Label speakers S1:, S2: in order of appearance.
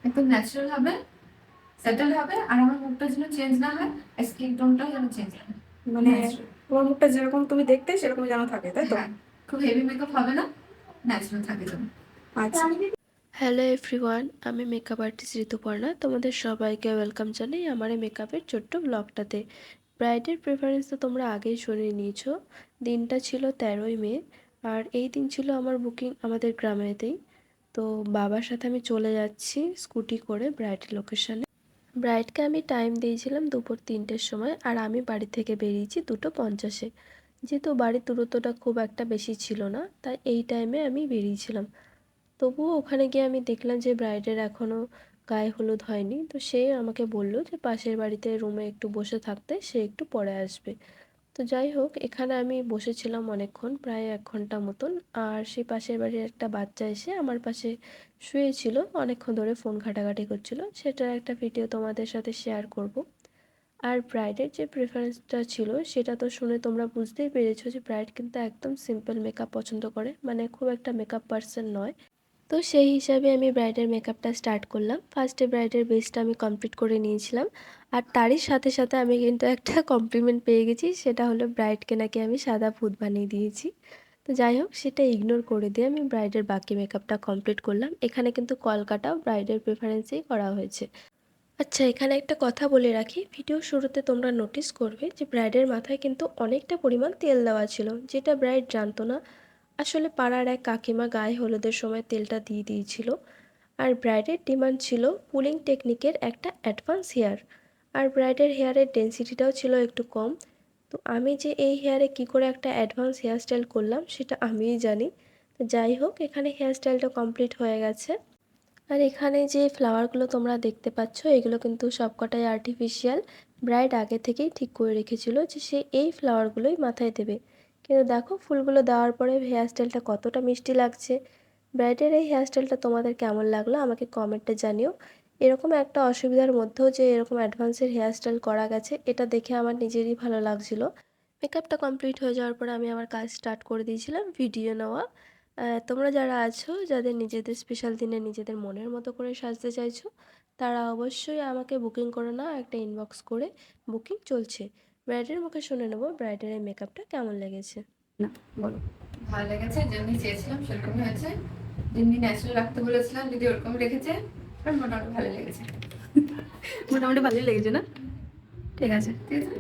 S1: একদম ন্যাচারাল হবে, সেটেল হবে, আর আমার মুখটা যেন চেঞ্জ না হয়, স্কিন টোনটাও যেন চেঞ্জ না হয়,
S2: মানে
S1: ন্যাচারাল।
S2: তোমার মুখটা যেরকম তুমি দেখতে সেরকম যেন থাকে, তাই তো?
S1: হ্যাঁ, খুব হেভি মেকআপ হবে না, ন্যাচারাল থাকে যেন।
S2: আচ্ছা।
S3: হ্যালো এভরিওয়ান, আমি মেকআপ আর্টিস্ট ঋতুপর্ণা। তোমাদের সবাইকে ওয়েলকাম জানাই আমার এই মেকআপের ছোট্ট ব্লগটাতে। ব্রাইডের প্রেফারেন্স তো তোমরা আগেই শুনে নিয়েছো। দিনটা ছিল 13ই মে, আর এই দিন ছিল আমার বুকিং আমাদের গ্রামেতেই। তো বাবার সাথে আমি চলে যাচ্ছি স্কুটি করে ব্রাইডের লোকেশনে। ব্রাইডকে আমি টাইম দিয়েছিলাম দুপুর 3টের সময়, আর আমি বাড়ি থেকে বেরিয়েছি 2:50-এ। যেহেতু বাড়ির দূরত্বটা খুব একটা বেশি ছিল না, তাই এই টাইমে আমি বেরিয়েছিলাম। তবুও ওখানে গিয়ে আমি দেখলাম যে ব্রাইডের এখনও গায়ে হলুদ হয়নি। তো সে আমাকে বলল যে পাশের বাড়িতে রুমে একটু বসে থাকতে, সে একটু পরে আসবে। তো যাই হোক, এখানে আমি বসেছিলাম অনেকক্ষণ, প্রায় 1 ঘন্টা মতন। আর সেই পাশের বাড়ির একটা বাচ্চা এসে আমার পাশে শুয়েছিল, অনেকক্ষণ ধরে ফোন ঘাটাঘাটি করছিল, সেটার একটা ভিডিও তোমাদের সাথে শেয়ার করব। আর ব্রাইডের যে প্রেফারেন্সটা ছিল সেটা তো শুনে তোমরা বুঝতেই পেরেছো যে ব্রাইড কিন্তু একদম সিম্পল মেকআপ পছন্দ করে, মানে খুব একটা মেকআপ পার্সন নয়। তো সেই হিসাবে আমি ব্রাইডের মেকআপটা স্টার্ট করলাম। ফার্স্টে ব্রাইডের বেসটা আমি কমপ্লিট করে নিয়েছিলাম। আর তারই সাথে সাথে আমি কিন্তু একটা কমপ্লিমেন্ট পেয়ে গেছি, সেটা হলো ব্রাইডকে নাকি আমি সাদা ভূত বানিয়ে দিয়েছি। তো যাই হোক, সেটা ইগনোর করে দিয়ে আমি ব্রাইডের বাকি মেকআপটা কমপ্লিট করলাম। এখানে কিন্তু কলকাটাও ব্রাইডের প্রেফারেন্সেই করা হয়েছে। আচ্ছা, এখানে একটা কথা বলে রাখি, ভিডিও শুরুতে তোমরা নোটিস করবে যে ব্রাইডের মাথায় কিন্তু অনেকটা পরিমাণ তেল দেওয়া ছিল, যেটা ব্রাইড জানতো না। আসলে পাড়ার এক কাকিমা গায়ে হলুদের সময় তেলটা দিয়ে দিয়েছিল। আর ব্রাইডের ডিমান্ড ছিল পুলিং টেকনিকের একটা অ্যাডভান্স হেয়ার। আর ব্রাইডের হেয়ারের ডেন্সিটিটাও ছিল একটু কম। তো আমি যে এই হেয়ারে কি করে একটা অ্যাডভান্স হেয়ারস্টাইল করলাম সেটা আমিই জানি। তো যাই হোক, এখানে হেয়ারস্টাইলটা কমপ্লিট হয়ে গেছে। আর এখানে যে ফ্লাওয়ারগুলো তোমরা দেখতে পাচ্ছ, এগুলো কিন্তু সবকটাই আর্টিফিশিয়াল। ব্রাইড আগে থেকেই ঠিক করে রেখেছিল যে সে এই ফ্লাওয়ারগুলোই মাথায় দেবে। কিন্তু দেখো, ফুলগুলো দেওয়ার পরে হেয়ারস্টাইলটা কতটা মিষ্টি লাগছে। ব্রাইডের এই হেয়ারস্টাইলটা তোমাদের কেমন লাগলো আমাকে কমেন্টে জানিও। এরকম একটা অসুবিধার মধ্যেও যে এরকম অ্যাডভান্সের হেয়ারস্টাইল করা গেছে, এটা দেখে আমার নিজেরই ভালো লাগছিল। মেকআপটা কমপ্লিট হয়ে যাওয়ার পরে আমি আমার কাজ স্টার্ট করে দিয়েছিলাম, ভিডিও নেওয়া। তোমরা যারা আছো, যাদের নিজেদের স্পেশাল দিনে নিজেদের মনের মতো করে সাজতে চাইছো, তারা অবশ্যই আমাকে বুকিং করে নাও, একটা ইনবক্স করে। বুকিং চলছে। ব্রাইডের মুখে শুনে নেবো ব্রাইডের এই মেকআপটা কেমন লেগেছে।
S2: না, বলো।
S1: ভালো লেগেছে, যেমনি চেয়েছিলাম সেরকমই হয়েছে। যেমনি ন্যাচারাল রাখতে বলেছিলাম যদি ওরকম রেখেছে, আর মোটামুটি ভালো লেগেছে।
S2: মোটামুটি ভালোই লেগেছে না? ঠিক আছে।
S1: ঠিক আছে।